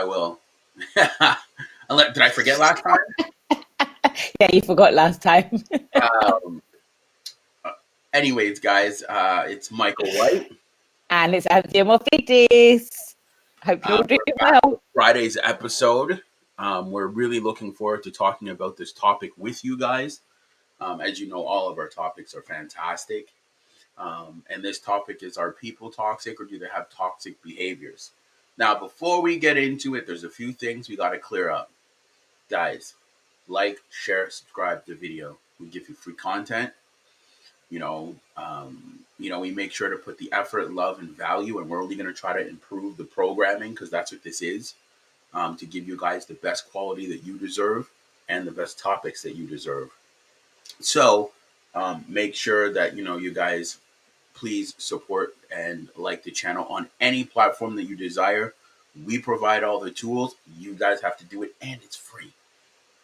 I will. Did I forget last time? Yeah, you forgot last time. Um, anyways, guys, it's Michael White. And it's Anthea Mofidis. Hope you're all doing We're back with well. Friday's episode. We're really looking forward to talking about this topic with you guys. As you know, all of our topics are fantastic. And this topic is, are people toxic or do they have toxic behaviors? Now, before we get into it, there's a few things we got to clear up. Guys, like, share, subscribe to the video. We give you free content. We make sure to put the effort, love, and value, and we're only going to try to improve the programming because that's what this is, to give you guys the best quality that you deserve and the best topics that you deserve. So make sure that, you guys please support and like the channel on any platform that you desire. We provide all the tools. You guys have to do it, and it's free.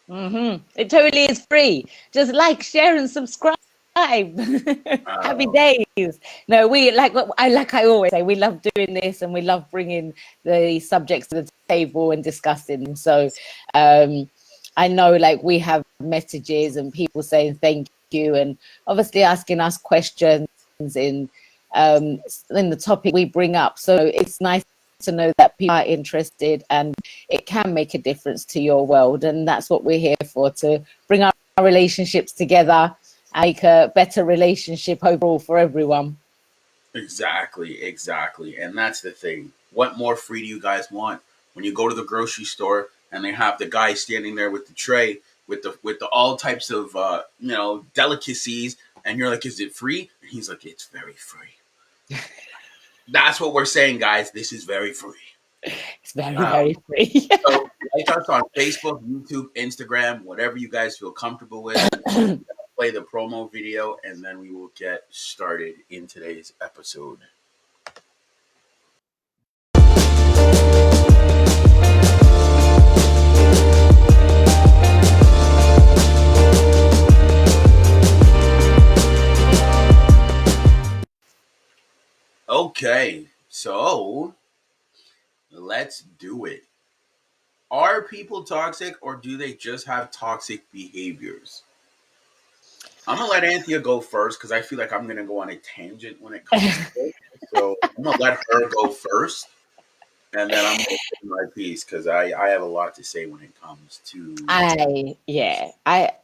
It totally is free. Just like, share, and subscribe. Happy days. No, I always say, we love doing this and we love bringing the subjects to the table and discussing them. So I know, like, we have messages and people saying thank you and obviously asking us questions in the topic we bring up. So it's nice to know that people are interested and it can make a difference to your world, and that's what we're here for, to bring our relationships together and make a better relationship overall for everyone. Exactly. And that's the thing. What more free do you guys want? When you go to the grocery store and they have the guy standing there with the tray with the all types of delicacies, and you're like, is it free? And he's like, it's very free. That's what we're saying, guys. This is very free. It's very free. So like us on Facebook, YouTube, Instagram, whatever you guys feel comfortable with. Play the promo video, and then we will get started in today's episode. Okay, so let's do it. Are people toxic, or do they just have toxic behaviors? I'm going to let Anthea go first because I feel like I'm going to go on a tangent when it comes to it. So I'm going to let her go first, and then I'm going to say my piece because I have a lot to say when it comes to...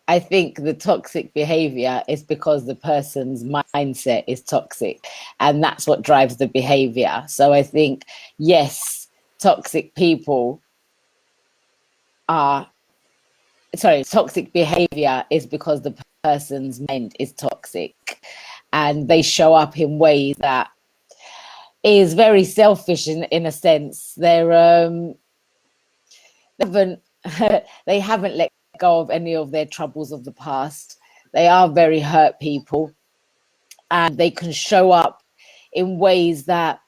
I think the toxic behavior is because the person's mindset is toxic, and that's what drives the behavior. So I think, yes, toxic behavior is because the person's mind is toxic, and they show up in ways that is very selfish in a sense. They haven't let go of any of their troubles of the past. They are very hurt people, and they can show up in ways that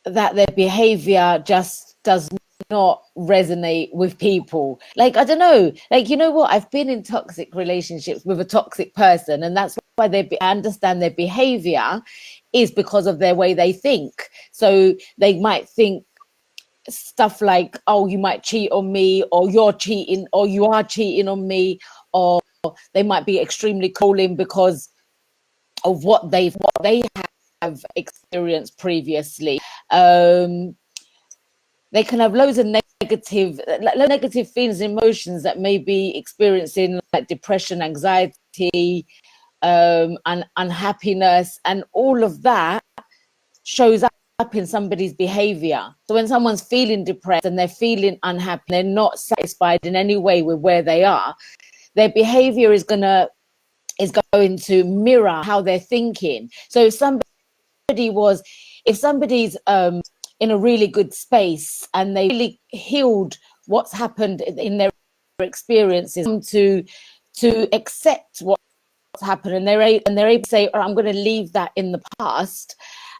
their behavior just does not resonate with people. Like, I don't know, like, you know what, I've been in toxic relationships with a toxic person, and that's why I understand their behavior is because of their way they think. So they might think stuff like, oh, you might cheat on me, or you're cheating, or you are cheating on me, or they might be extremely calling because of what they have experienced previously. They can have loads of negative feelings and emotions that may be experiencing, like depression, anxiety, and unhappiness, and all of that shows up in somebody's behavior. So when someone's feeling depressed and they're feeling unhappy, they're not satisfied in any way with where they are, their behavior is going to mirror how they're thinking. So if somebody's in a really good space and they really healed what's happened in their experiences, to accept what's happened, and they're able to say, oh, I'm going to leave that in the past,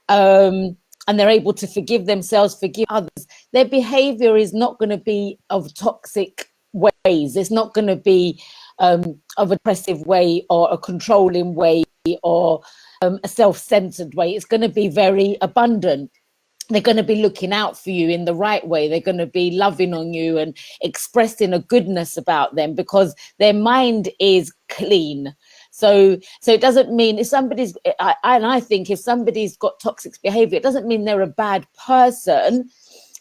and they're able to forgive themselves, forgive others, their behavior is not going to be of toxic ways. It's not going to be of an oppressive way, or a controlling way, or a self-centered way. It's going to be very abundant. they're going to be looking out for you in the right way. They're going to be loving on you and expressing a goodness about them because their mind is clean. So it doesn't mean if somebody's, I think if somebody's got toxic behavior, it doesn't mean they're a bad person.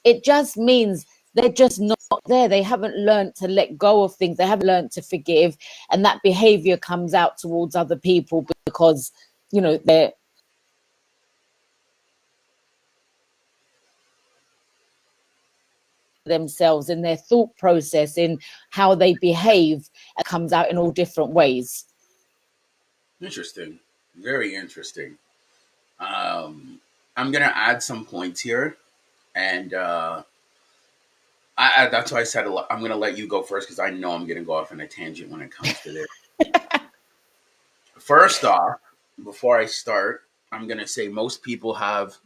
It just means they're just not there. They haven't learned to let go of things. They haven't learned to forgive. And that behavior comes out towards other people because, they're themselves in their thought process, in how they behave, and comes out in all different ways. Interesting. Very interesting. I'm gonna add some points here, and that's why I said I'm gonna let you go first because I know I'm gonna go off on a tangent when it comes to this. First off, before I start, I'm gonna say most people have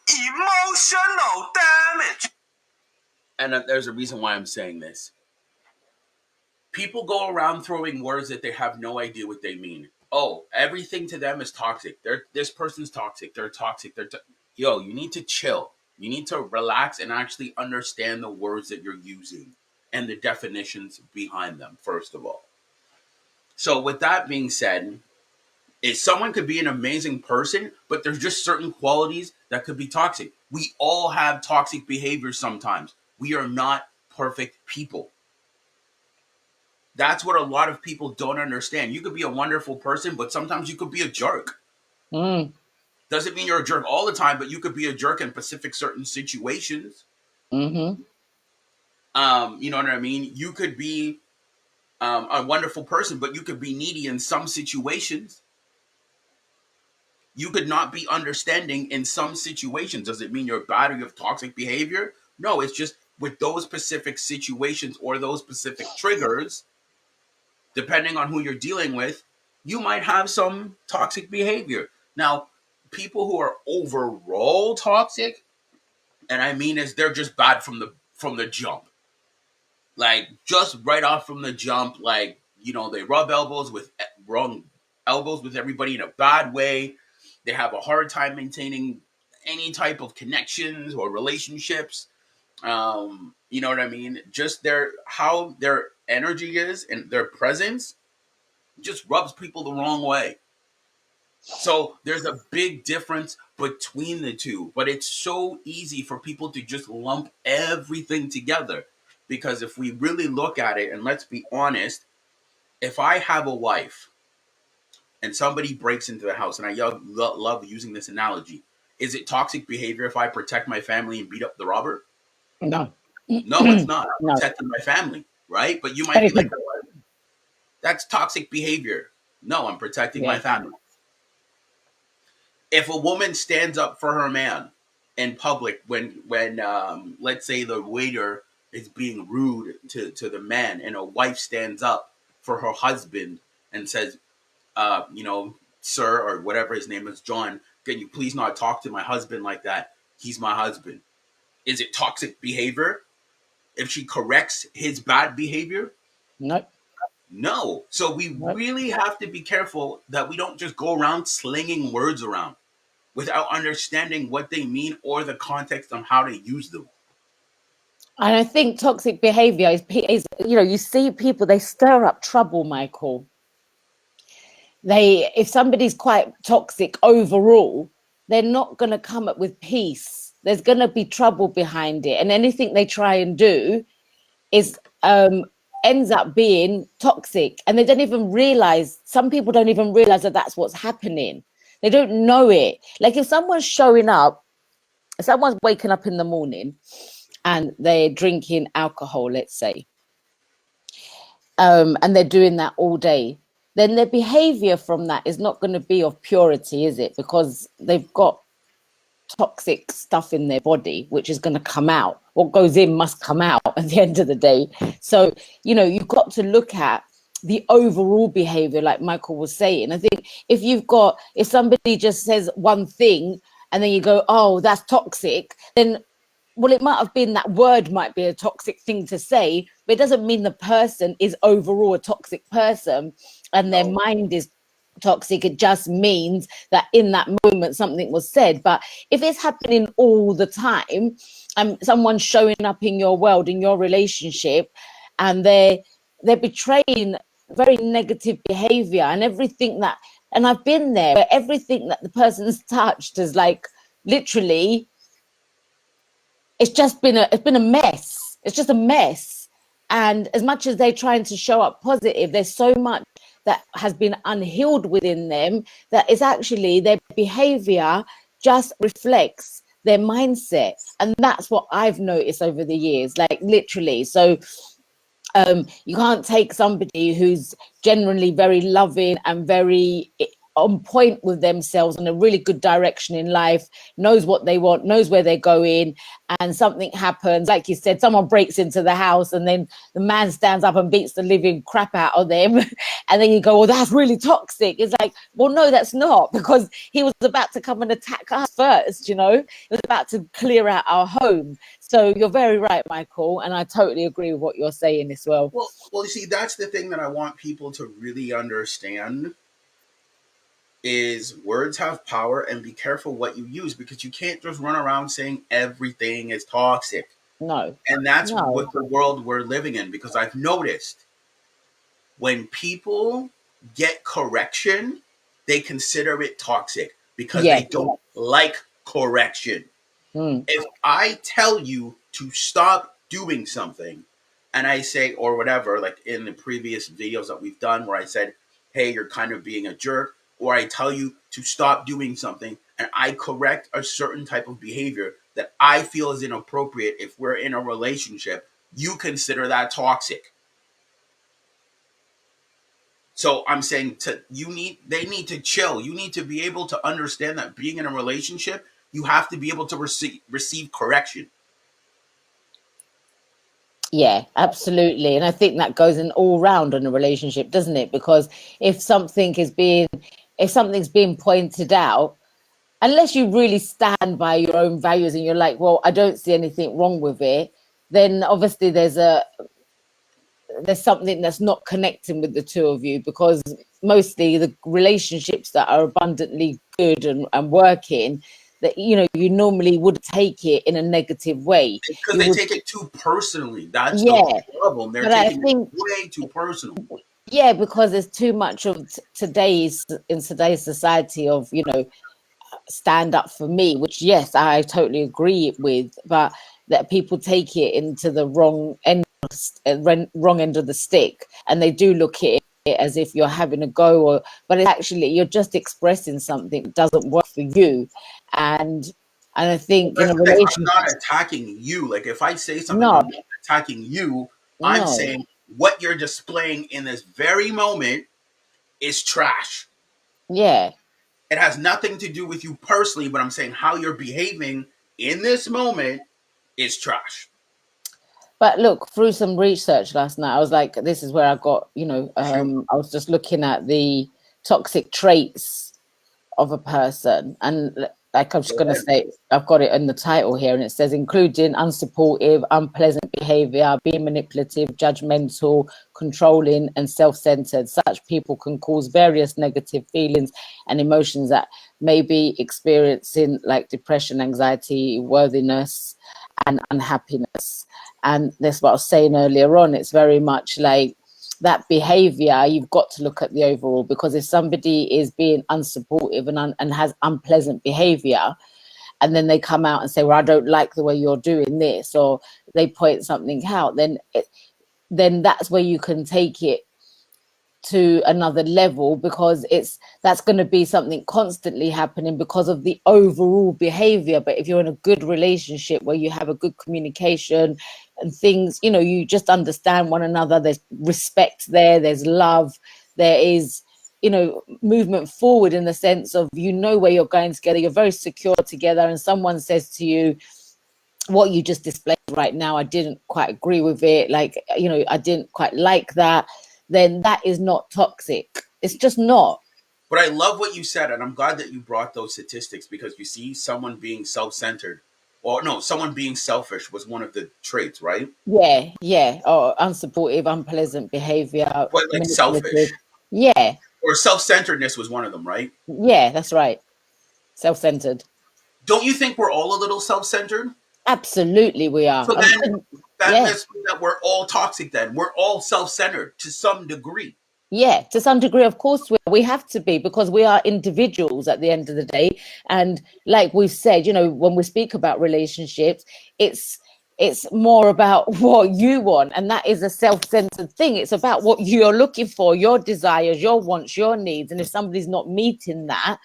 emotional damage, and there's a reason why I'm saying this. People go around throwing words that they have no idea what they mean. Oh, everything to them is toxic. This person's toxic. They're toxic. Yo, you need to chill. You need to relax and actually understand the words that you're using and the definitions behind them, first of all. So, with that being said, is someone could be an amazing person, but there's just certain qualities that could be toxic. We all have toxic behavior sometimes. We are not perfect people. That's what a lot of people don't understand. You could be a wonderful person, but sometimes you could be a jerk. Doesn't mean you're a jerk all the time, but you could be a jerk in specific certain situations. Mm-hmm. You know what I mean? You could be a wonderful person, but you could be needy in some situations. You could not be understanding in some situations. Does it mean you're bad or you have toxic behavior? No, it's just with those specific situations or those specific triggers, depending on who you're dealing with, you might have some toxic behavior. Now, people who are overall toxic, and I mean is they're just bad from the jump. Like just right off from the jump, like, they rub elbows with wrong elbows with everybody in a bad way. They have a hard time maintaining any type of connections or relationships. You know what I mean? Just how their energy is and their presence just rubs people the wrong way. So there's a big difference between the two, but it's so easy for people to just lump everything together. Because if we really look at it, and let's be honest, if I have a wife and somebody breaks into the house, and I love using this analogy, is it toxic behavior if I protect my family and beat up the robber? No. No, it's not. I'm No. protecting my family, right? But you might be like, that's toxic behavior. No, I'm protecting my family. If a woman stands up for her man in public when let's say the waiter is being rude to the man, and a wife stands up for her husband and says, sir, or whatever his name is, John, can you please not talk to my husband like that? He's my husband. Is it toxic behavior if she corrects his bad behavior? Nope. No. So we really have to be careful that we don't just go around slinging words around without understanding what they mean or the context on how to use them. And I think toxic behavior is you see people, they stir up trouble, Michael. If somebody's quite toxic overall, they're not going to come up with peace. There's going to be trouble behind it. And anything they try and do is ends up being toxic. And they don't even realize, some people don't even realize that that's what's happening. They don't know it. Like if someone's showing up, if someone's waking up in the morning and they're drinking alcohol, let's say, and they're doing that all day, then their behavior from that is not going to be of purity, is it? Because they've got toxic stuff in their body, which is going to come out. What goes in must come out at the end of the day. So, you've got to look at the overall behavior, like Michael was saying. I think if somebody just says one thing and then you go, oh, that's toxic, then, well, it might have been that word might be a toxic thing to say, but it doesn't mean the person is overall a toxic person and their mind is toxic. It just means that in that moment something was said. But if it's happening all the time, and someone's showing up in your world, in your relationship, and they're betraying very negative behavior and everything that, and I've been there where everything that the person's touched is like literally, it's been a mess. It's just a mess. And as much as they're trying to show up positive, there's so much that has been unhealed within them that is actually their behavior just reflects their mindset. And that's what I've noticed over the years, like literally. So you can't take somebody who's generally very loving and very on point with themselves in a really good direction in life, knows what they want, knows where they're going, and something happens, like you said, someone breaks into the house and then the man stands up and beats the living crap out of them and then you go, well, that's really toxic. It's like, well, no, that's not, because he was about to come and attack us first, you know, he was about to clear out our home. So you're very right, Michael, and I totally agree with what you're saying as well. Well, you see, that's the thing that I want people to really understand is words have power, and be careful what you use, because you can't just run around saying everything is toxic. No, And that's no, what the world we're living in, because I've noticed when people get correction, they consider it toxic because they yes, don't like correction. mm, If I tell you to stop doing something and I say, or whatever, like in the previous videos that we've done where I said, hey, you're kind of being a jerk, or I tell you to stop doing something and I correct a certain type of behavior that I feel is inappropriate if we're in a relationship, you consider that toxic. So I'm saying they need to chill. You need to be able to understand that being in a relationship, you have to be able to receive correction. yeah, absolutely. And I think that goes in all round in a relationship, doesn't it? Because if something is being, if something's being pointed out, unless you really stand by your own values and you're like, well, I don't see anything wrong with it, then obviously there's something that's not connecting with the two of you, because mostly the relationships that are abundantly good and working, that you know, you normally would take it in a negative way. Because You they would, take it too personally. That's the yeah, problem. They're but I taking it think, way too personal. yeah, because there's too much of today's, in today's society, of, you know, stand up for me, which yes, I totally agree with, but that people take it into the wrong end, wrong end of the stick, and they do look at it as if you're having a go, or but it's actually you're just expressing something that doesn't work for you. And I think in That's a the thing. I'm relationship, not attacking you. Like if I say something, no, I'm not attacking you. I'm no, saying what you're displaying in this very moment is trash. yeah. It has nothing to do with you personally, but I'm saying how you're behaving in this moment is trash. But look, through some research last night, I was like, this is where I got, you know, Shoot. I was just looking at the toxic traits of a person, and like I'm just Go going to ahead. say, I've got it in the title here, and it says including unsupportive, unpleasant behavior, being manipulative, judgmental, controlling, and self-centered. Such people can cause various negative feelings and emotions that may be experiencing, like depression, anxiety, worthiness, and unhappiness. And that's what I was saying earlier on. It's very much like that behavior, you've got to look at the overall, because if somebody is being unsupportive and has unpleasant behavior, and then they come out and say, well, I don't like the way you're doing this, or they point something out, then that's where you can take it to another level, because that's going to be something constantly happening because of the overall behavior. But if you're in a good relationship where you have a good communication and things, you know, you just understand one another, there's respect there, there's love, there is, you know, movement forward, in the sense of, you know, where you're going together, you're very secure together, and someone says to you, what you just displayed right now, I didn't quite agree with it, like, you know, I didn't quite like that, then that is not toxic. It's just not. But I love what you said, and I'm glad that you brought those statistics, because you see, someone being self-centered, or no, someone being selfish was one of the traits, right? Yeah, yeah. Or unsupportive, unpleasant behavior, But like manipulative. selfish. Yeah, Or self-centeredness was one of them, right? Yeah, that's right. Self-centered. Don't you think we're all a little self-centered? Absolutely, we are. So then that Yeah, must mean that we're all toxic then. We're all self-centered to some degree. yeah, to some degree, of course, we have to be, because we are individuals at the end of the day. And like we've said, when we speak about relationships, it's more about what you want, and that is a self-centered thing. It's about what you're looking for, your desires, your wants, your needs. And if somebody's not meeting that,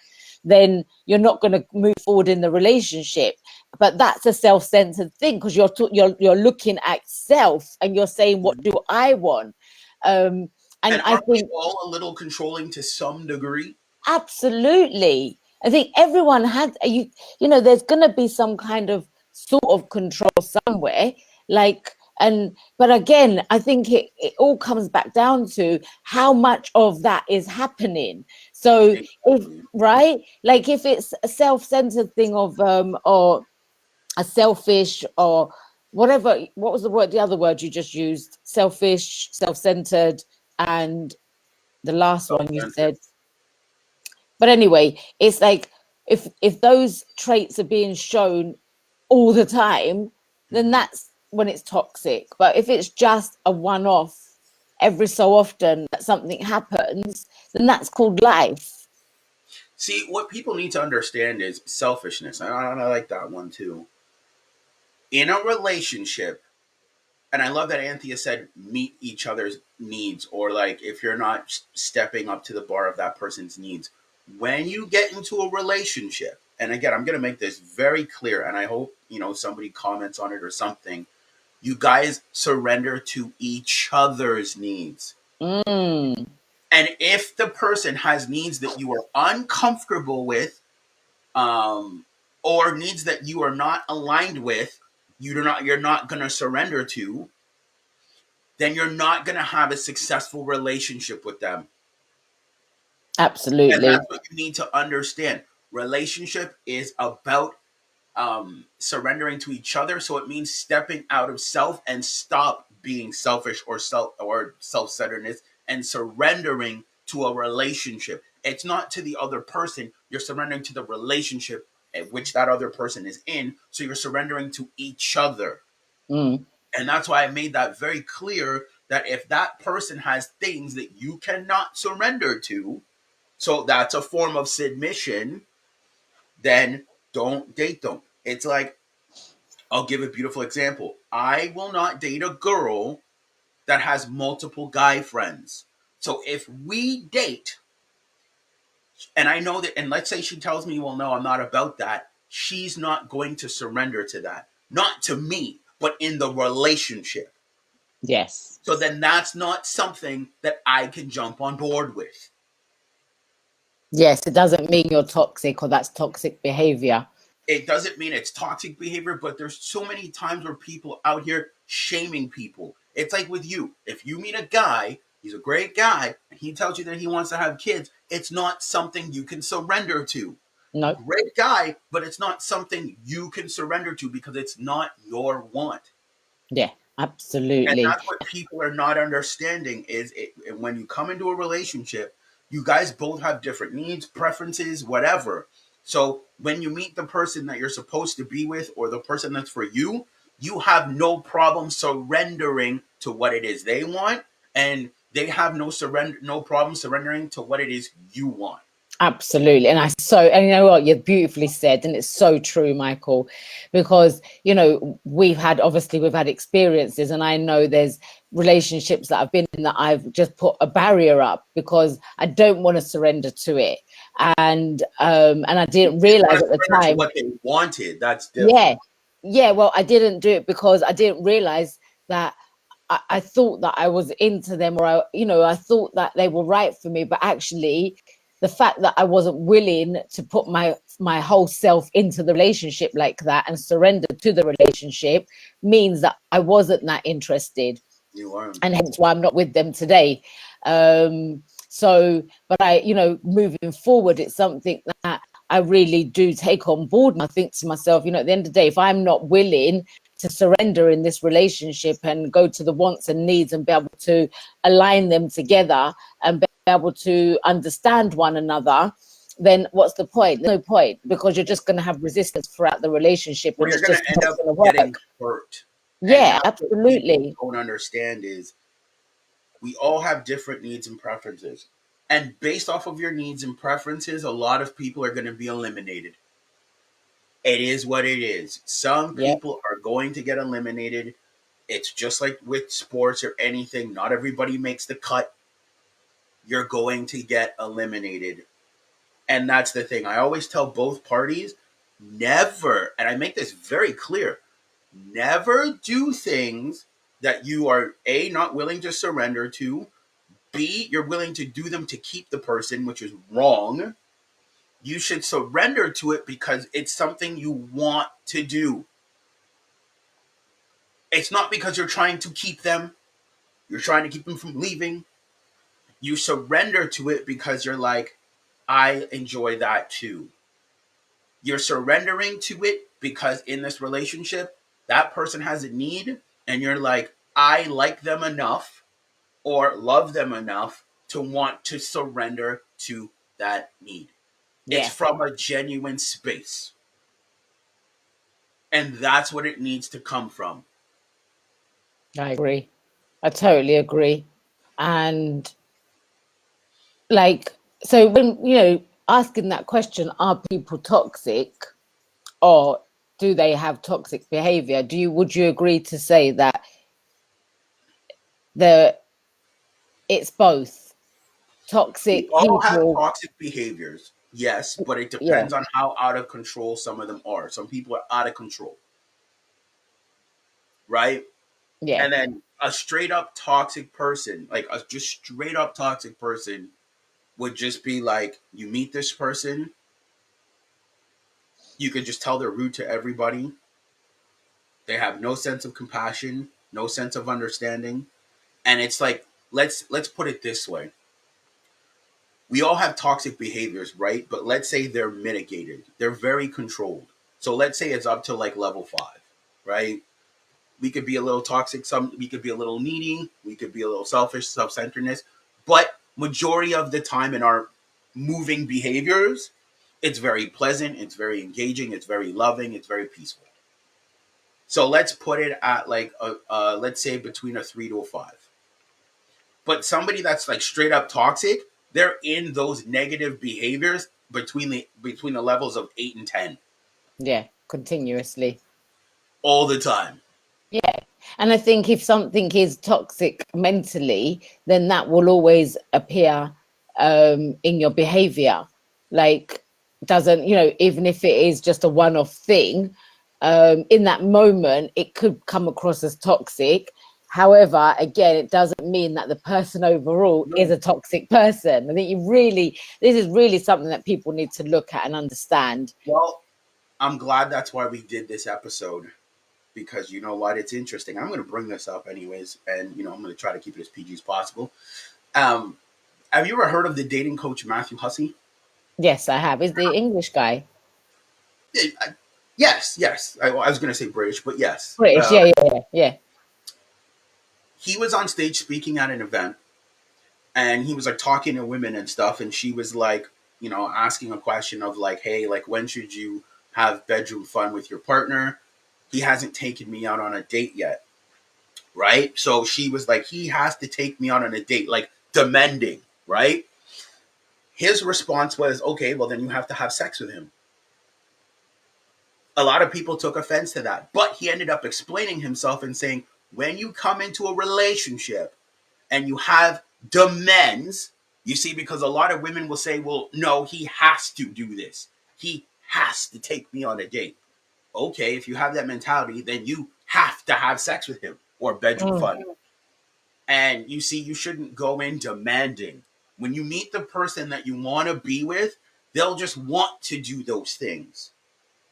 then you're not going to move forward in the relationship. But that's a self-centered thing, because you're looking at self, and you're saying, what do I want? And And I aren't we think all a little controlling to some degree? absolutely. I think everyone had there's going to be some kind of sort of control somewhere, like. But again, I think it all comes back down to how much of that is happening. So if, Exactly. right, like if it's a self-centered thing of or a selfish, or whatever, what was the other word you just used? Selfish, self-centered, and the last one you Self-centered. said. But anyway, it's like, if those traits are being shown all the time, then Mhm. that's when it's toxic. But if it's just a one-off, every so often that something happens, then that's called life. See, what people need to understand is selfishness. And I like that one too. In a relationship, and I love that Anthea said meet each other's needs, or like if you're not stepping up to the bar of that person's needs. When you get into a relationship, and again, I'm going to make this very clear, and I hope, somebody comments on it or something. You guys surrender to each other's needs. Mm, And if the person has needs that you are uncomfortable with, um, or needs that you are not aligned with, you're not going to surrender to, then you're not going to have a successful relationship with them. And absolutely. that's what you need to understand. Relationship is about surrendering to each other. So it means stepping out of self and stop being selfish or self-centeredness and surrendering to a relationship. It's not to the other person. You're surrendering to the relationship at which that other person is in. So you're surrendering to each other. Mm, And that's why I made that very clear, that if that person has things that you cannot surrender to, so that's a form of submission, then don't date them. It's like, I'll give a beautiful example. I will not date a girl that has multiple guy friends. So if we date, and I know that, and let's say she tells me, well, no, I'm not about that, she's not going to surrender to that. Not to me, but in the relationship. yes. So then that's not something that I can jump on board with. Yes, it doesn't mean you're toxic, or that's toxic behavior. It doesn't mean it's toxic behavior, but there's so many times where people out here shaming people. It's like with you. If you meet a guy, he's a great guy, and he tells you that he wants to have kids, it's not something you can surrender to. No. Great guy, but it's not something you can surrender to because it's not your want. Yeah, And absolutely. that's what people are not understanding is when you come into a relationship, you guys both have different needs, preferences, whatever. So when you meet the person that you're supposed to be with, or the person that's for you, you have no problem surrendering to what it is they want, and they have no problem surrendering to what it is you want. Absolutely. And you know what, you're beautifully said. And it's so true, Michael, because, we've had experiences, and I know there's relationships that I've been in that I've just put a barrier up because I don't want to surrender to it. And I didn't You want realize to at the surrender to time. what they wanted. That's Yeah. different. Yeah. Well, I didn't do it because I didn't realize that I thought that I was into them, or I thought that they were right for me. But actually, the fact that I wasn't willing to put my whole self into the relationship like that and surrender to the relationship means that I wasn't that interested, You are. and hence why I'm not with them today. So, but moving forward, it's something that I really do take on board. And I think to myself, at the end of the day, if I'm not willing to surrender in this relationship and go to the wants and needs and be able to align them together and be able to understand one another, then what's the point? There's no point, because you're just going to have resistance throughout the relationship, Or and you're it's going just to end not up going to getting work. hurt. And Yeah, that's what people absolutely. don't understand is we all have different needs and preferences. And based off of your needs and preferences, a lot of people are going to be eliminated. It is what it is. Some Yep. people are going to get eliminated. It's just like with sports or anything. Not everybody makes the cut. You're going to get eliminated. And that's the thing. I always tell both parties never, and I make this very clear, never do things that you are A, not willing to surrender to, B, you're willing to do them to keep the person, which is wrong. You should surrender to it because it's something you want to do. It's not because you're trying to keep them, you're trying to keep them from leaving. You surrender to it because you're like, I enjoy that too. You're surrendering to it because in this relationship, that person has a need, and you're like, I like them enough or love them enough to want to surrender to that need. It's Yeah, from a genuine space. And that's what it needs to come from. I agree. I totally agree. And like, so when, asking that question, are people toxic, or do they have toxic behavior? Would you agree to say that the it's both We toxic all have people? toxic behaviors, yes, but it Yeah, depends on how out of control some of them are. Some people are out of control, right? yeah, And then a straight up toxic person, like a just straight up toxic person, would just be like, you meet this person, you could just tell they're rude to everybody. They have no sense of compassion, no sense of understanding. And it's like, let's put it this way. We all have toxic behaviors, right? But let's say they're mitigated. They're very controlled. So let's say it's up to like level 5, right? We could be a little toxic, we could be a little needy, we could be a little selfish, self-centeredness, but majority of the time in our moving behaviors, it's very pleasant, it's very engaging, it's very loving, it's very peaceful. So let's put it at like let's say between a 3 to a 5. But somebody that's like straight up toxic, they're in those negative behaviors between the levels of 8 and 10 yeah, continuously. all the time. Yeah. And I think if something is toxic mentally, then that will always appear in your behavior. Like, doesn't, even if it is just a one off thing, in that moment, it could come across as toxic. However, again, it doesn't mean that the person overall is No. a toxic person. I think this is really something that people need to look at and understand. Well, I'm glad that's why we did this episode because you know what? It's interesting. I'm going to bring this up anyways, and I'm going to try to keep it as PG as possible. Um, have you ever heard of the dating coach Matthew Hussey? Yes, I have. Is the English guy Yeah, yes, yes. I was going to say British, but yes. British? Yeah, yeah, yeah, yeah. He was on stage speaking at an event, and he was like talking to women and stuff, and she was like, asking a question of like, hey, like when should you have bedroom fun with your partner? He hasn't taken me out on a date yet, right? So she was like, he has to take me out on a date, like demanding, right? His response was, okay, well, then you have to have sex with him. A lot of people took offense to that, but he ended up explaining himself and saying, when you come into a relationship and you have demands, you see, because a lot of women will say, well, no, he has to do this. He has to take me on a date. Okay, if you have that mentality, then you have to have sex with him or bedroom Mm. fun. And you see, you shouldn't go in demanding. When you meet the person that you want to be with, they'll just want to do those things.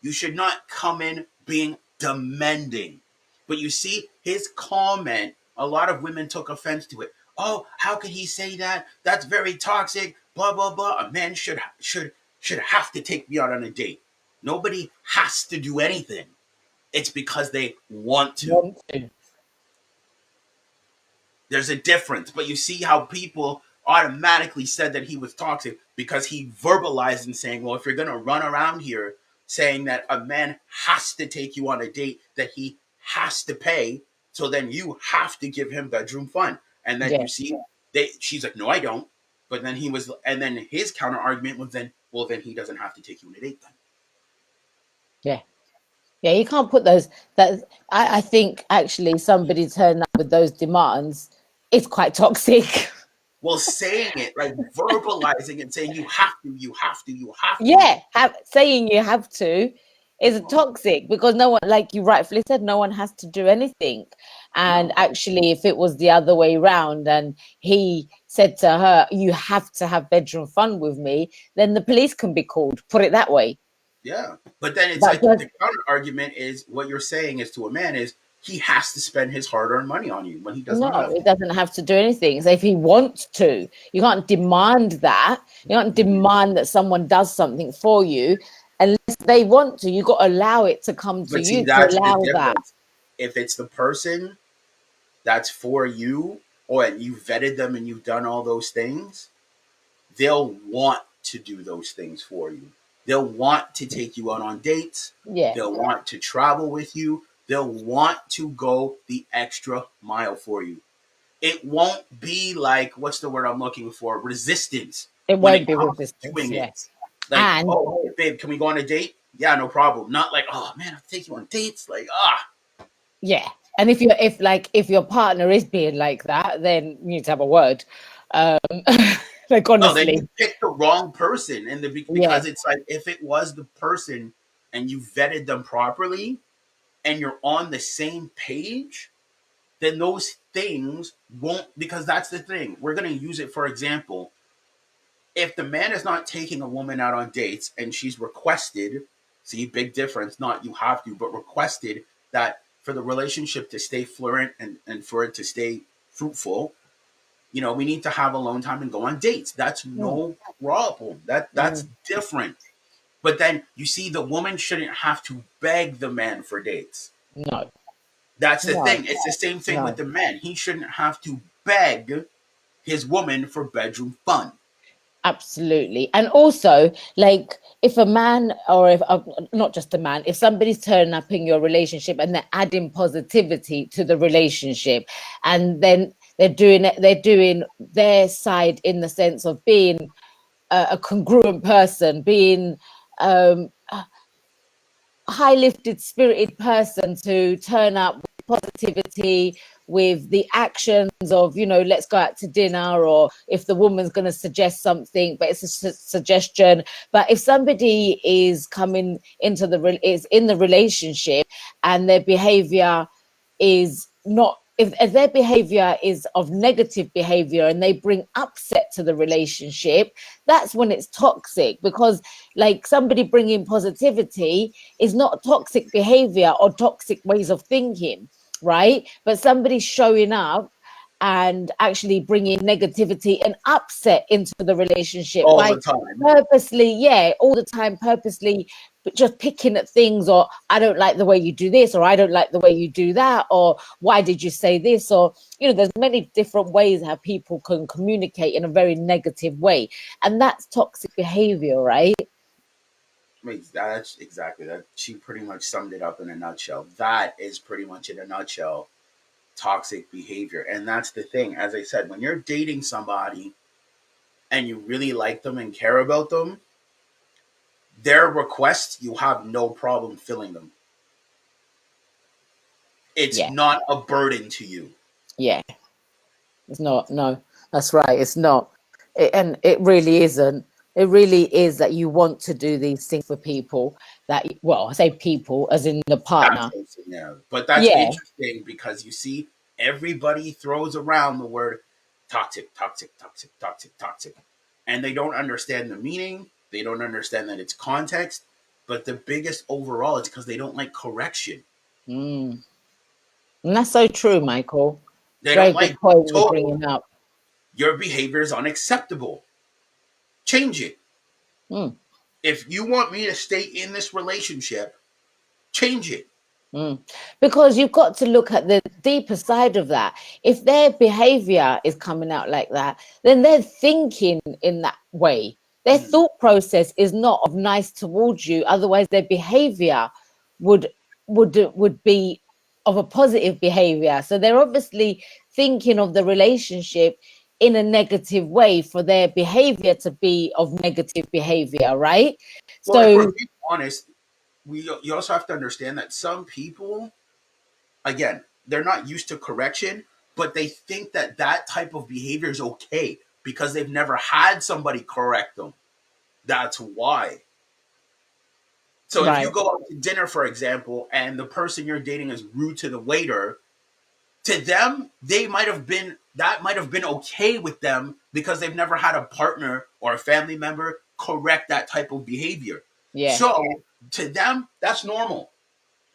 You should not come in being demanding. But you see, his comment, a lot of women took offense to it. Oh, how could he say that? That's very toxic. Blah blah blah. A man should have to take me out on a date. Nobody has to do anything. It's because they want to. Want to. There's a difference. But you see how people automatically said that he was toxic because he verbalized and saying, well, if you're going to run around here saying that a man has to take you on a date, that he has to pay, so then you have to give him bedroom fun. And then Yeah, you see, she's like, no, I don't. But then and then his counter argument was then, well, then he doesn't have to take you on a date then. yeah. Yeah, you can't put those. That I think actually somebody turn up with those demands is quite toxic. Well, saying it, like verbalizing and saying, you have to, you have to, you have to. Yeah, saying you have to is toxic because no one, like you rightfully said, no one has to do anything. And No. actually, if it was the other way round and he said to her, "You have to have bedroom fun with me," then the police can be called. Put it that way. Yeah. But then it's But like the counter argument is what you're saying is to a man is he has to spend his hard earned money on you when he does no, not have it to. doesn't have to do anything. So if he wants to, you can't demand that. You can't demand that someone does something for you unless they want to. You got to allow it to come to But see, you to that's the allow that. difference. If it's the person that's for you, or you vetted them and you've done all those things, they'll want to do those things for you. They'll want to take you out on dates. Yeah, They'll want to travel with you. They'll want to go the extra mile for you. It won't be like, what's the word I'm looking for? Resistance it when won't it be comes to resistance. doing Yeah, it. Like, and oh, hey, babe, can we go on a date? Yeah, no problem. Not like, oh man, I'll take you on dates. Like, yeah, and if your partner is being like that, then you need to have a word. Um, like no, then honestly, you picked the wrong person. And yeah, because it's like, if it was the person and you vetted them properly and you're on the same page, then those things won't, because that's the thing. We're going to use it for example. If the man is not taking a woman out on dates and she's requested, see, big difference, not you have to, but requested that for the relationship to stay fluent and for it to stay fruitful, we need to have alone time and go on dates. That's mm, no problem. That's mm, different. But then you see, the woman shouldn't have to beg the man for dates. no, That's the no, thing. It's the same thing with no. the man. He shouldn't have to beg his woman for bedroom fun. Absolutely. And also, like, if a man or if not just a man, if somebody's turning up in your relationship and they're adding positivity to the relationship, and then they're doing their side in the sense of being a congruent person, being a high lifted, spirited person to turn up with positivity, with the actions of, let's go out to dinner, or if the woman's going to suggest something, but it's a suggestion. But if somebody is coming into is in the relationship and their behavior is not, if their behavior is of negative behavior and they bring upset to the relationship, that's when it's toxic. Because like somebody bringing positivity is not toxic behavior or toxic ways of thinking, right? But somebody showing up and actually bringing negativity and upset into the relationship All by the time. purposely, yeah, all the time, purposely, but just picking at things, or I don't like the way you do this, or I don't like the way you do that, or why did you say this, or there's many different ways how people can communicate in a very negative way, and that's toxic behavior, right? Wait, that's exactly that. She pretty much summed it up in a nutshell. That is pretty much in a nutshell toxic behavior. And that's the thing. As I said, when you're dating somebody and you really like them and care about them, their requests, you have no problem filling them. It's Yeah, not a burden to you. yeah. It's not. No, that's right. It's not. And it really isn't. It really is that you want to do these things for people that, well, I say people as in the That partner. person, yeah. But that's Yeah. interesting because you see, everybody throws around the word toxic, toxic, toxic, toxic, toxic. And they don't understand the meaning. They don't understand that it's context. But the biggest overall is because they don't like correction. Mm. And that's so true, Michael. They Very don't good like being point you're told bringing up. your behavior is unacceptable. Change it. Mm. If you want me to stay in this relationship, change it. Mm. Because you've got to look at the deeper side of that. If their behavior is coming out like that, then they're thinking in that way. Their Mm. thought process is not of nice towards you. Otherwise, their behavior would would be of a positive behavior. So they're obviously thinking of the relationship in a negative way for their behavior to be of negative behavior, right? Well, if we're So being honest, you also have to understand that some people, again, they're not used to correction, but they think that that type of behavior is okay because they've never had somebody correct them. That's why. So if you right, go out to dinner, for example, and the person you're dating is rude to the waiter, to them, they might have been that might have been okay with them because they've never had a partner or a family member correct that type of behavior. yeah. So to them, that's normal.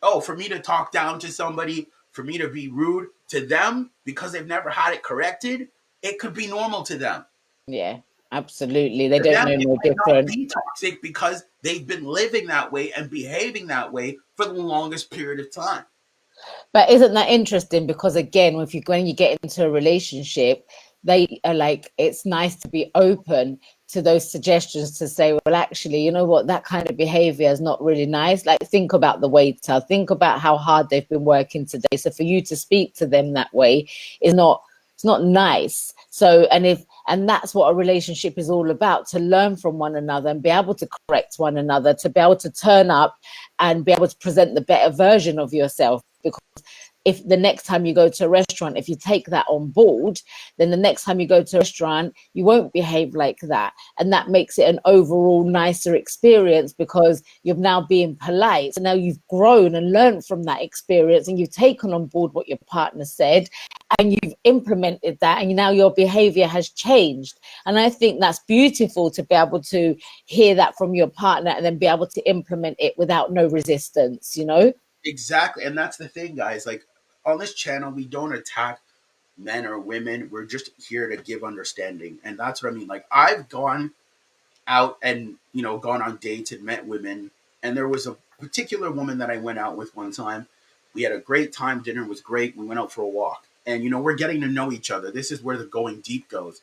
Oh, for me to talk down to somebody, for me to be rude to them because they've never had it corrected, it could be normal to them. Yeah, absolutely. They To don't them, know it no might not different. be toxic because they've been living that way and behaving that way for the longest period of time. But isn't that interesting? Because again, if you when you get into a relationship, they are like, it's nice to be open to those suggestions to say, well, actually, you know what, that kind of behavior is not really nice. Like, think about the waiter, think about how hard they've been working today. So for you to speak to them that way is not, it's not nice. So, and that's what a relationship is all about, to learn from one another and be able to correct one another, to be able to turn up and be able to present the better version of yourself. Because if the next time you go to a restaurant, if you take that on board, then the next time you go to a restaurant, you won't behave like that. And that makes it an overall nicer experience because you're now being polite. So now you've grown and learned from that experience and you've taken on board what your partner said and you've implemented that, and now your behavior has changed. And I think that's beautiful, to be able to hear that from your partner and then be able to implement it without no resistance, you know? Exactly. And that's the thing, guys. Like on this channel, we don't attack men or women. We're just here to give understanding. And that's what I mean. Like I've gone out and, gone on dates and met women. And there was a particular woman that I went out with one time. We had a great time. Dinner was great. We went out for a walk. And, we're getting to know each other. This is where the going deep goes.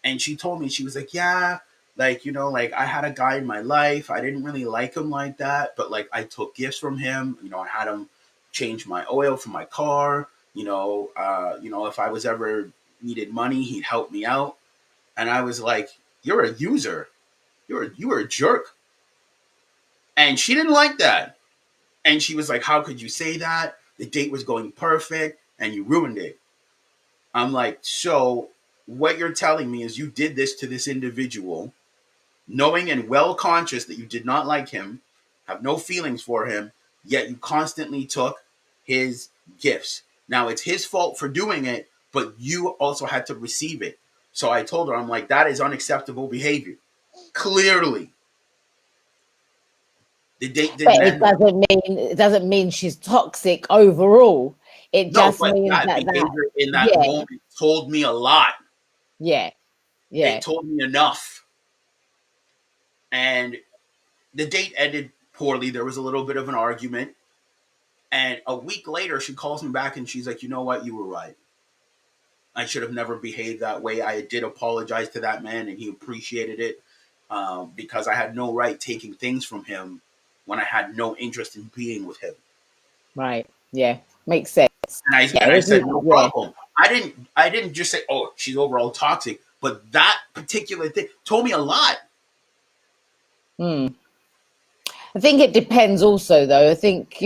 And she told me, she was like, yeah, like, like I had a guy in my life. I didn't really like him like that, but like I took gifts from him. I had him change my oil for my car. If I was ever needed money, he'd help me out. And I was like, you're a user. You were a jerk. And she didn't like that. And she was like, how could you say that? The date was going perfect and you ruined it. I'm like, so what you're telling me is you did this to this individual, knowing and well conscious that you did not like him, have no feelings for him, yet you constantly took his gifts. Now it's his fault for doing it, but you also had to receive it. So I told her, I'm like, that is unacceptable behavior. Clearly, the date But didn't end. it doesn't mean she's toxic overall. It No, just but means that that behavior in that yeah, moment told me a lot. yeah, It yeah. told me enough. And the date ended poorly. There was a little bit of an argument. And a week later, she calls me back and she's like, you know what? You were right. I should have never behaved that way. I did apologize to that man and he appreciated it, because I had no right taking things from him when I had no interest in being with him. Right. Yeah. Makes sense. And I Yeah, and I said, no yeah. problem. I didn't just say, oh, she's overall toxic, but that particular thing told me a lot. Mm. I think it depends also, though. I think,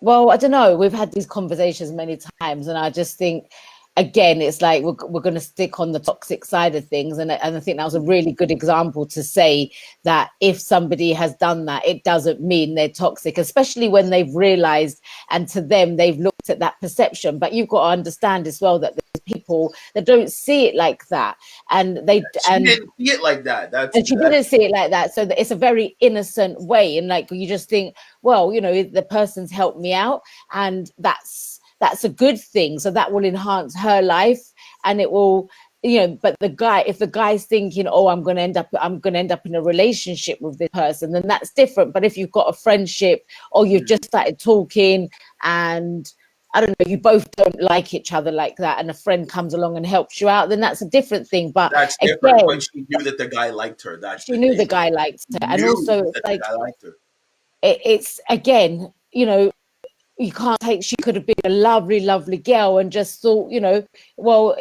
well, I don't know. We've had these conversations many times, and I just think, again, it's like we're going to stick on the toxic side of things. And I think that was a really good example to say that if somebody has done that, it doesn't mean they're toxic, especially when they've realized and to them, they've looked at that perception. But you've got to understand as well that there's people that don't see it like that. And She didn't see it like that. and she didn't see it like that, so that it's a very innocent way, and like you just think, well, the person's helped me out, and that's a good thing, so that will enhance her life, and it will but if the guy's thinking, oh, I'm going to end up in a relationship with this person, then that's different. But if you've got a friendship, or you've just started talking, and I don't know, you both don't like each other like that, and a friend comes along and helps you out, then that's a different thing. But That's different. But again, she knew that the guy liked her. That's she the knew the thing. guy liked her, and Knew also it's that the like guy liked her. it's again, you can't take, she could have been a lovely girl and just thought, well,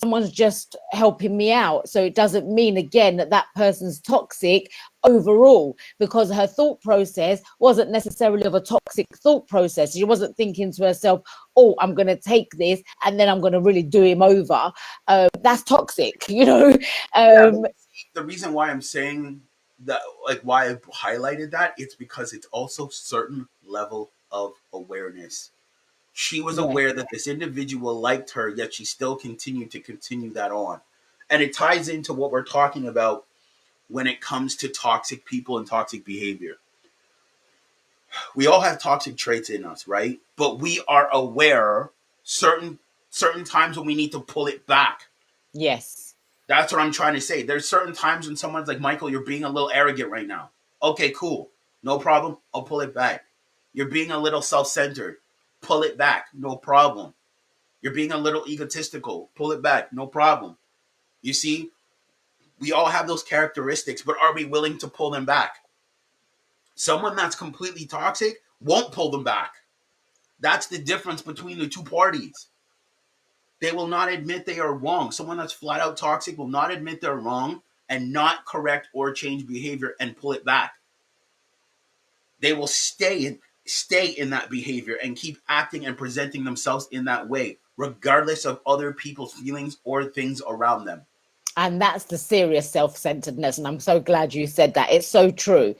someone's just helping me out, so it doesn't mean again that person's toxic overall, because her thought process wasn't necessarily of a toxic thought process. She wasn't thinking to herself, oh, I'm going to take this and then I'm going to really do him over. That's toxic. Yeah, but the reason why I'm saying that, like why I highlighted that, it's because it's also certain level of awareness. She was Yeah, aware that this individual liked her, yet she still continued to continue that on. And it ties into what we're talking about when it comes to toxic people and toxic behavior. We all have toxic traits in us, right? But we are aware certain certain times when we need to pull it back. yes, That's what I'm trying to say. There's certain times when someone's like, Michael, you're being a little arrogant right now. Okay, cool. No problem. I'll pull it back. You're being a little self centered. Pull it back. No problem. You're being a little egotistical. Pull it back. No problem. You see, we all have those characteristics, but are we willing to pull them back? Someone that's completely toxic won't pull them back. That's the difference between the two parties. They will not admit they are wrong. Someone that's flat out toxic will not admit they're wrong and not correct or change behavior and pull it back. They will stay in that behavior and keep acting and presenting themselves in that way, regardless of other people's feelings or things around them. and that's the serious self-centeredness, and I'm so glad you said that. It's so true.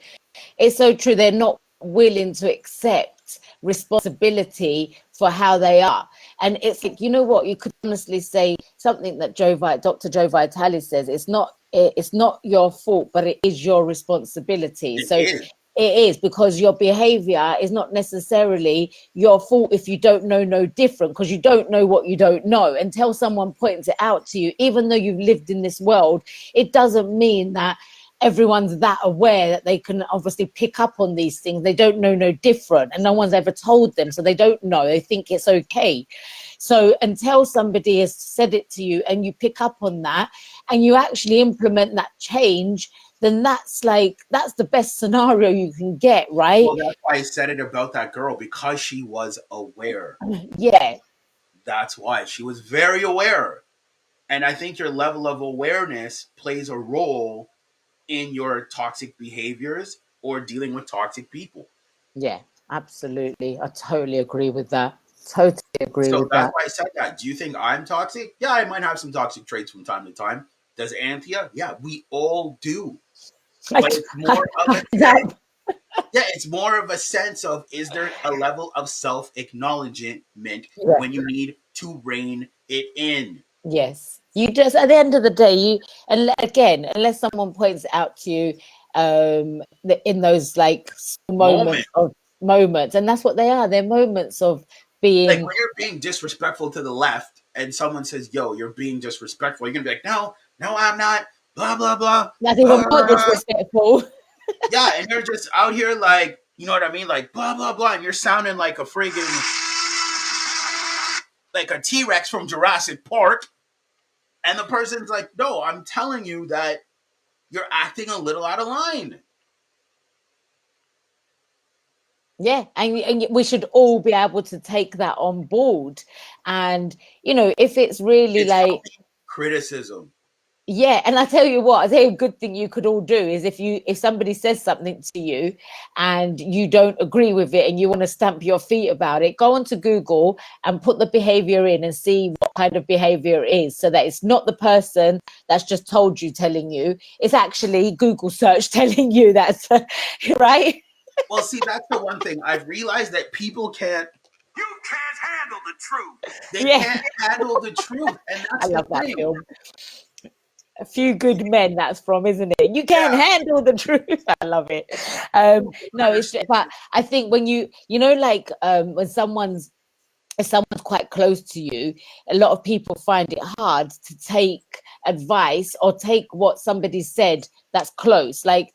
It's so true. They're not willing to accept responsibility for how they are. And it's like, you know what, you could honestly say something that Dr. Joe Vitale says, it's not your fault, but it is your responsibility. It So is. it is, because your behavior is not necessarily your fault if you don't know no different, because you don't know what you don't know. Until someone points it out to you, even though you've lived in this world, it doesn't mean that everyone's that aware that they can obviously pick up on these things. They don't know no different, and no one's ever told them, so they don't know. They think it's okay. So until somebody has said it to you and you pick up on that and you actually implement that change, then that's the best scenario you can get, right? Well, that's why I said it about that girl, because she was aware. Yeah, That's why she was very aware. And I think your level of awareness plays a role in your toxic behaviors or dealing with toxic people. yeah, absolutely. I totally agree with that. Totally agree So with that's that. why I said that. Do you think I'm toxic? Yeah, I might have some toxic traits from time to time. Does Anthea? Yeah, we all do. But it's more of a sense. Yeah, it's more of a sense of, is there a level of self acknowledgement Yeah. when you need to rein it in? Yes, you just, at the end of the day, and again, unless someone points it out to you, in those like Moment. moments, and that's what they are. They're moments of Like being. when you're being disrespectful to the left and someone says, yo, you're being disrespectful, you're gonna be like, no, no, I'm not, blah, blah, blah. That's even more disrespectful. Yeah, and you're just out here like, you know what I mean? Like blah blah blah, and you're sounding like a friggin' like a T-Rex from Jurassic Park. And the person's like, no, I'm telling you that you're acting a little out of line. Yeah, and we should all be able to take that on board, and if it's really It's like. healthy criticism. Yeah, and I tell you what, I think a good thing you could all do is, if somebody says something to you and you don't agree with it and you want to stamp your feet about it, go onto Google and put the behavior in and see what kind of behavior it is, so that it's not the person that's just told you, telling you. It's actually Google search telling you that's right. Well, see, that's the one thing I've realized, that people can't. You can't handle the truth. They Yeah, can't handle the truth, and I that's the love that thing. film. A Few Good Men, that's from, isn't it? You can't Yeah, handle the truth. I love it. people No, it's understand. but I think when like when if someone's quite close to you, a lot of people find it hard to take advice or take what somebody said that's close. Like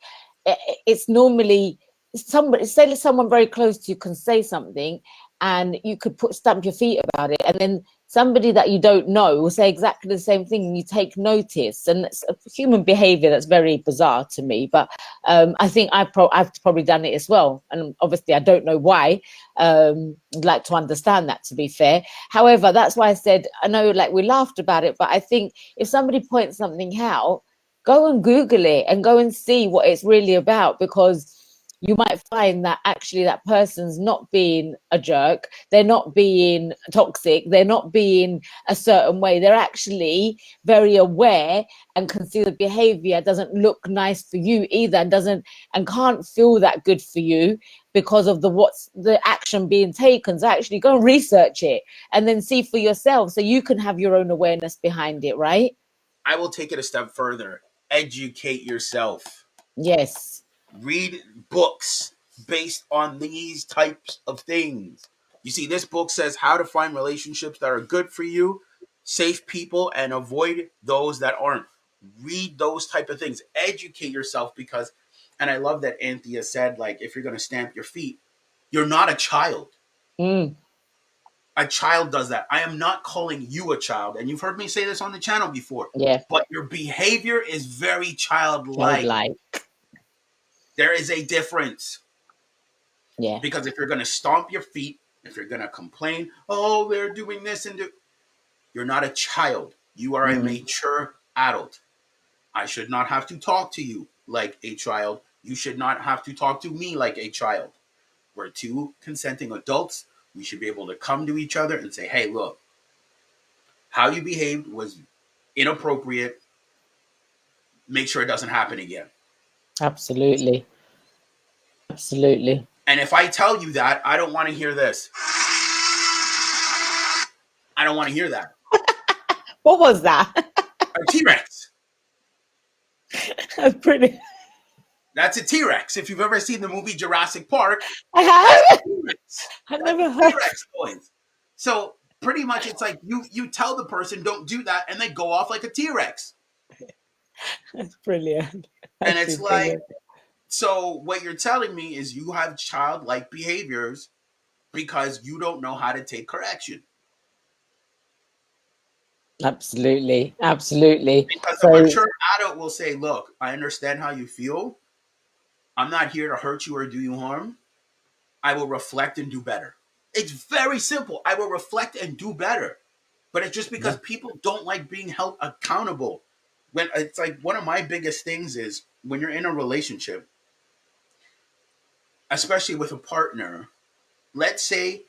it's normally somebody, say someone very close to you can say something and you could stamp your feet about it, and then somebody that you don't know will say exactly the same thing and you take notice. And it's a human behavior that's very bizarre to me, but I think I've probably done it as well, and obviously I don't know why. I'd like to understand that, to be fair. However, that's why I said, I know like we laughed about it, but I think if somebody points something out, go and Google it and go and see what it's really about, because you might find that actually that person's not being a jerk, they're not being toxic, they're not being a certain way, they're actually very aware and can see the behavior doesn't look nice for you either, and doesn't and can't feel that good for you because of what's the action being taken. So actually go and research it and then see for yourself, so you can have your own awareness behind it, right? I will take it a step further. Educate yourself. Yes. Read books based on these types of things. You see, this book says how to find relationships that are good for you, safe people, and avoid those that aren't. Read those type of things. Educate yourself, because, and I love that Anthea said, like, if you're going to stamp your feet, you're not a child. Mm. A child does that. I am not calling you a child, and you've heard me say this on the channel before, Yeah. but your behavior is very childlike. Childlike. There is a difference. Yeah. Because if you're going to stomp your feet, if you're going to complain, oh, they're doing this you're not a child. You are a Mm. mature adult. I should not have to talk to you like a child. You should not have to talk to me like a child. We're two consenting adults. We should be able to come to each other and say, hey, look, how you behaved was inappropriate. Make sure it doesn't happen again. Absolutely. Absolutely. And if I tell you that, I don't want to hear this. I don't want to hear that. What was that? A T-Rex. That's pretty. That's a T-Rex. If you've ever seen the movie Jurassic Park, I that's a have. T-Rex. I That's never a heard. T-Rex noise. So pretty much it's like you tell the person don't do that and they go off like a T-Rex. That's brilliant. And Actually it's like, brilliant. so what you're telling me is you have childlike behaviors because you don't know how to take correction. Absolutely. Absolutely. Because a So, mature adult will say, look, I understand how you feel. I'm not here to hurt you or do you harm. I will reflect and do better. It's very simple. I will reflect and do better. But it's just because yeah. people don't like being held accountable. When it's like one of my biggest things is when you're in a relationship, especially with a partner, let's say,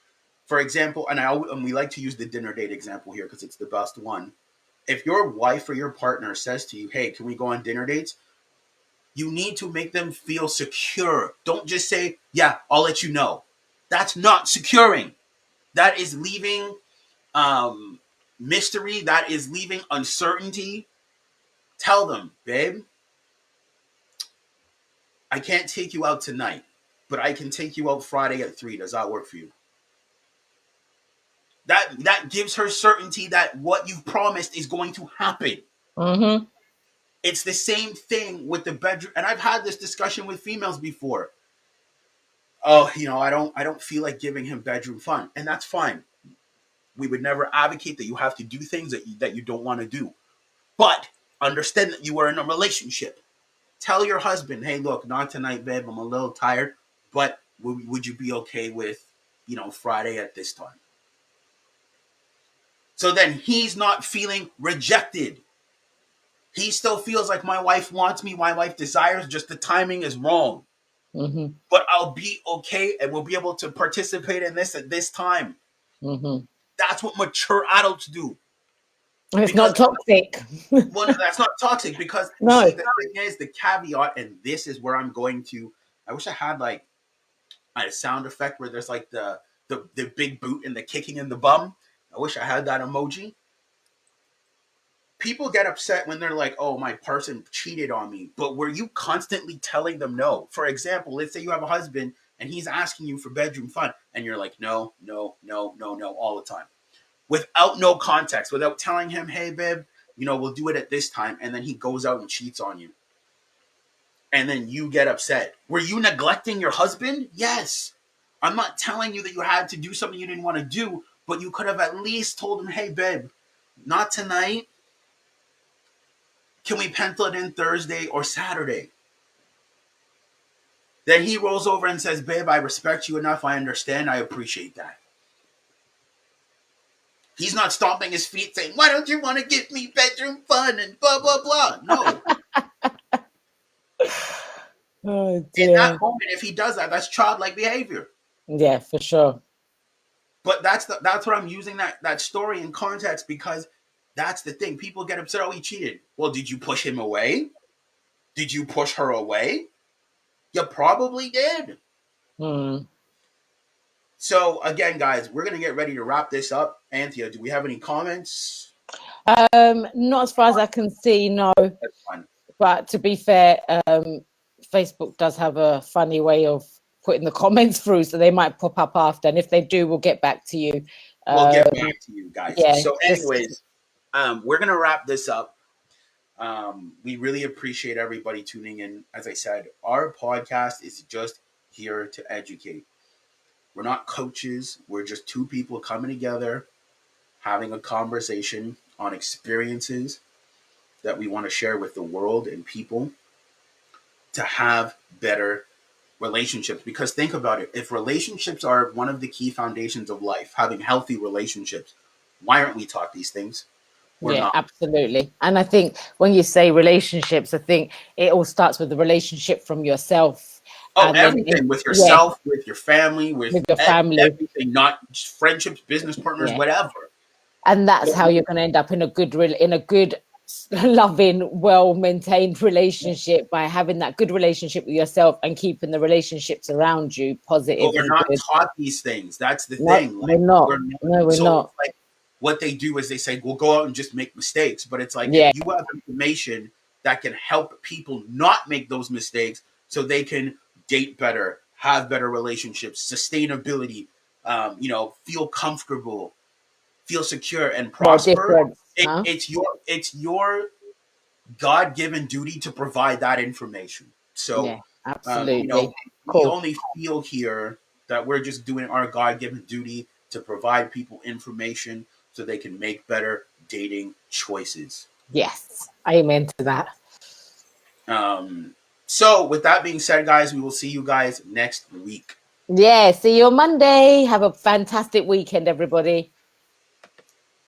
for example, and we like to use the dinner date example here because it's the best one. If your wife or your partner says to you, hey, can we go on dinner dates? You need to make them feel secure. Don't just say, yeah, I'll let you know. That's not securing. That is leaving mystery. That is leaving uncertainty. Tell them, babe, I can't take you out tonight, but I can take you out Friday at 3. Does that work for you? That gives her certainty that what you've promised is going to happen. Mm-hmm. It's the same thing with the bedroom. And I've had this discussion with females before. Oh, I don't feel like giving him bedroom fun. And that's fine. We would never advocate that you have to do things that you don't want to do. But understand that you are in a relationship. Tell your husband, hey, look, not tonight, babe. I'm a little tired, but would you be okay with, Friday at this time? So then he's not feeling rejected. He still feels like my wife wants me, my wife desires, just the timing is wrong. Mm-hmm. But I'll be okay and we'll be able to participate in this at this time. Mm-hmm. That's what mature adults do. And it's Because not toxic. one, that's not toxic, because you No. see, the thing is, the caveat, and this is where I'm going to. I wish I had like a sound effect where there's like the big boot and the kicking in the bum. I wish I had that emoji. People get upset when they're like, oh, my person cheated on me. But were you constantly telling them no? For example, let's say you have a husband and he's asking you for bedroom fun and you're like, no, no, no, no, no, all the time. Without no context, without telling him, hey, babe, we'll do it at this time, and then he goes out and cheats on you, and then you get upset. Were you neglecting your husband? Yes. I'm not telling you that you had to do something you didn't want to do, but you could have at least told him, hey, babe, not tonight. Can we pencil it in Thursday or Saturday? Then he rolls over and says, babe, I respect you enough. I understand. I appreciate that. He's not stomping his feet saying, why don't you want to give me bedroom fun and blah, blah, blah. No. Oh In that dear. moment, if he does that, that's childlike behavior. Yeah, for sure. But that's what I'm using that story in context, because that's the thing. People get upset, oh, he cheated. Well, did you push him away? Did you push her away? You probably did. Hmm. So again, guys, we're gonna get ready to wrap this up. Anthea, do we have any comments? Not as far as I can see, no. That's fine. But to be fair, Facebook does have a funny way of putting the comments through, so they might pop up after. And if they do, we'll get back to you. We'll get back to you guys. Yeah. So, anyways, we're gonna wrap this up. We really appreciate everybody tuning in. As I said, our podcast is just here to educate. We're not coaches. We're just two people coming together, having a conversation on experiences that we want to share with the world and people to have better relationships. Because think about it, if relationships are one of the key foundations of life, having healthy relationships, why aren't we taught these things? We're not. Absolutely. And I think when you say relationships, I think it all starts with the relationship from yourself. Oh, And everything, with yourself, with your family, with your family. everything, not just friendships, business partners, whatever. And that's how you're going to end up in a good loving, well-maintained relationship, by having that good relationship with yourself and keeping the relationships around you positive. But we're not taught these things. That's the thing. We're not. No, we're not. Like, what they do is they say, "We'll go out and just make mistakes." But it's like, if you have information that can help people not make those mistakes, so they can date better, have better relationships, sustainability, feel comfortable, feel secure, and prosper. It's your God-given duty to provide that information. So, absolutely. We only feel here that we're just doing our God-given duty to provide people information so they can make better dating choices. Yes, amen to that. So with that being said, guys, we will see you guys next week. Yeah, see you on Monday. Have a fantastic weekend, everybody.